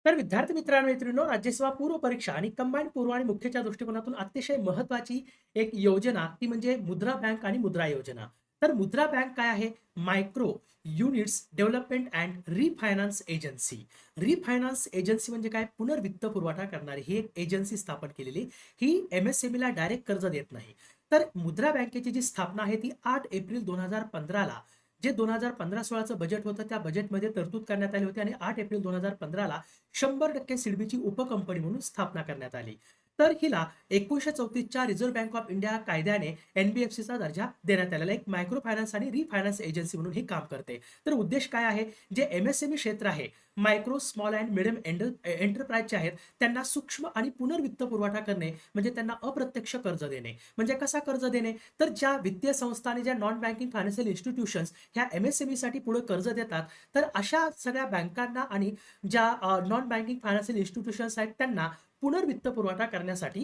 तर विद्यार्थी मित्रांनो, राज्यसेवा पूर्व परीक्षा आणि कंबाईंड पूर्व आणि मुख्यच्या दृष्टिकोनातून अतिशय महत्त्वाची एक योजना ती म्हणजे मुद्रा बँक आणि मुद्रा योजना. तर मुद्रा बँक काय आहे? Micro units development and रिफायनान्स agency. रिफायनान्स agency म्हणजे काय? पुनर्वित्त पुरवठा करणारी ही एक एजन्सी स्थापन केलेली. ही एमएसएमईला डायरेक्ट कर्ज देत नाही. तर मुद्रा बँकेची जी स्थापना आहे ती 8 एप्रिल 2015 ला जे 2015-16चं बजेट होतं त्या बजेटमध्ये तरतूद करण्यात आली होती आणि 8 एप्रिल 2015ला 100% सिडबीची उपकंपनी म्हणून स्थापना करण्यात आली. तर हिला 1934च्या रिझर्व्ह बँक ऑफ इंडिया कायद्याने एनबीएफसीचा दर्जा देण्यात आलेला एक मायक्रो फायनान्स आणि रिफायनान्स एजन्सी म्हणून ही काम करते. तर उद्देश काय आहे? जे एमएसएमई क्षेत्र आहे, मायक्रो स्मॉल अँड मिडियम एंटरप्राइजचे आहेत, त्यांना सूक्ष्म आणि पुनर्वित्त पुरवठा करणे म्हणजे त्यांना अप्रत्यक्ष कर्ज देणे. म्हणजे कसा कर्ज देणे? तर ज्या वित्तीय संस्था आणि ज्या नॉन बँकिंग फायनान्शियल इन्स्टिट्यूशन्स ह्या एमएसएमई साठी पुढे कर्ज देतात, तर अशा सगळ्या बँकांना आणि ज्या नॉन बँकिंग फायनान्शियल इन्स्टिट्यूशन्स आहेत त्यांना पुनर्वित्त पुरवठा करण्यासाठी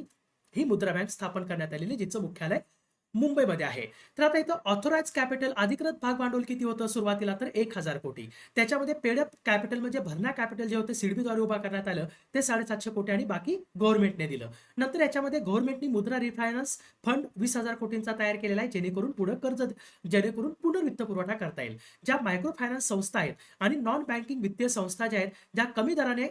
ही मुद्रा बँक स्थापन करण्यात आलेली, जिचं मुख्यालय मुंबईमध्ये आहे. तर आता इथं ऑथोराइज कॅपिटल अधिकृत भाग भांडवल किती होतं सुरुवातीला? तर 1,000 कोटी. त्याच्यामध्ये पेड अप कॅपिटल म्हणजे भरणा कॅपिटल जे होते सिडबीद्वारे उभा करण्यात आलं ते 750 कोटी आणि बाकी गव्हर्नमेंटने दिलं. नंतर याच्यामध्ये गव्हर्नमेंटनी मुद्रा रिफायनान्स फंड 20,000 कोटींचा तयार केलेला आहे, जेणेकरून पुढे जेणेकरून पुनर्वित्त पुरवठा करता येईल. ज्या मायक्रो फायनान्स संस्था आहेत आणि नॉन बँकिंग वित्तीय संस्था ज्या आहेत, ज्या कमी दराने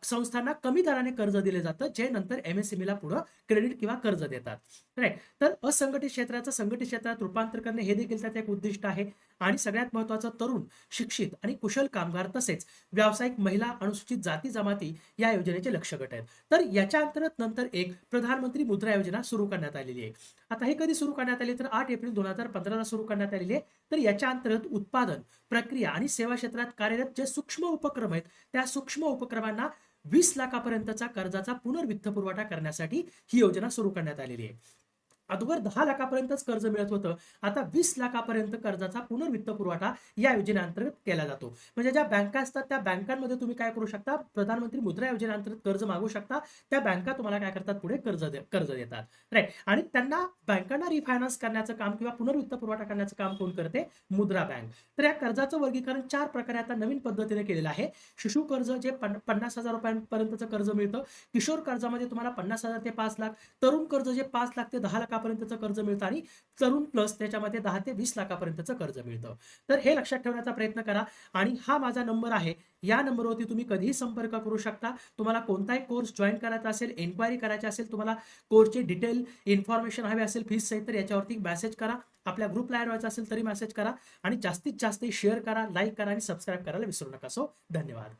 संस्थांना कमी दराने कर्ज दिले जातं, जे नंतर एमएसएमईला पुढे क्रेडिट किंवा कर्ज देतात. राईट. तर असंघटित क्षेत्राचं संघटित क्षेत्रात रूपांतर करणे हे देखील त्याचं एक उद्दिष्ट आहे. आणि सगळ्यात महत्त्वाचं, तरुण, शिक्षित आणि कुशल कामगार तसेच व्यावसायिक महिला, अनुसूचित जाती जमाती या योजनेचे लक्ष्य गट आहेत. तर याच्या अंतर्गत नंतर एक प्रधानमंत्री मुद्रा योजना सुरू करण्यात आलेली आहे. आता हे कधी सुरू करण्यात आली? तर 8 एप्रिल 2015 ला सुरू करण्यात आलेली आहे. तर याच्या अंतर्गत उत्पादन, प्रक्रिया आणि सेवा क्षेत्रात कार्यरत जे सूक्ष्म उपक्रम आहेत त्या सूक्ष्म उपक्रमांना 20 लाखापर्यंतचा कर्जाचा पुनर्वित्त पुरवठा करण्यासाठी ही योजना सुरू करण्यात आलेली आहे. अगोदर 10 लाखापर्यंतच कर्ज मिळत होतं, आता 20 लाखापर्यंत कर्जाचा पुनर्वित्त पुरवठा या योजनेअंतर्गत केला जातो. म्हणजे ज्या बँका असतात त्या बँकांमध्ये तुम्ही काय करू शकता? प्रधानमंत्री मुद्रा योजनेअंतर्गत कर्ज मागू शकता. त्या बँका तुम्हाला काय करतात? पुढे कर्ज देतात. राईट. आणि त्यांना बँकांना रिफायनान्स करण्याचं काम किंवा पुनर्वित्त पुरवठा करण्याचं काम कोण करते? मुद्रा बँक. तर या कर्जाचं वर्गीकरण 4 प्रकारे आता नवीन पद्धतीने केलेलं आहे. शिशु कर्ज जे 50,000 रुपयांपर्यंतचं कर्ज मिळतं. किशोर कर्जामध्ये तुम्हाला 50,000 ते 5 लाख. तरुण कर्ज जे 5 लाख ते 10 लाखापर्यंतचं कर्ज मिळतं आणि तरुण प्लस त्याच्यामध्ये 10 ते 20 लाखापर्यंतचं कर्ज मिळतं. तर हे लक्षात ठेवण्याचा प्रयत्न करा. आणि हा माझा नंबर आहे. या नंबरवरती तुम्ही कधीही संपर्क करू शकता. तुम्हाला कोणताही कोर्स जॉईन करायचा असेल, एन्क्वायरी करायची असेल, तुम्हाला कोर्सची डिटेल इन्फॉर्मेशन हवी असेल फीस सहित, तर याच्यावरती मेसेज करा. आपल्या ग्रुपला ऍड व्हायचं असेल तरी मेसेज करा आणि जास्तीत जास्त शेअर करा, लाईक करा आणि सबस्क्राईब करायला विसरू नका. सो धन्यवाद.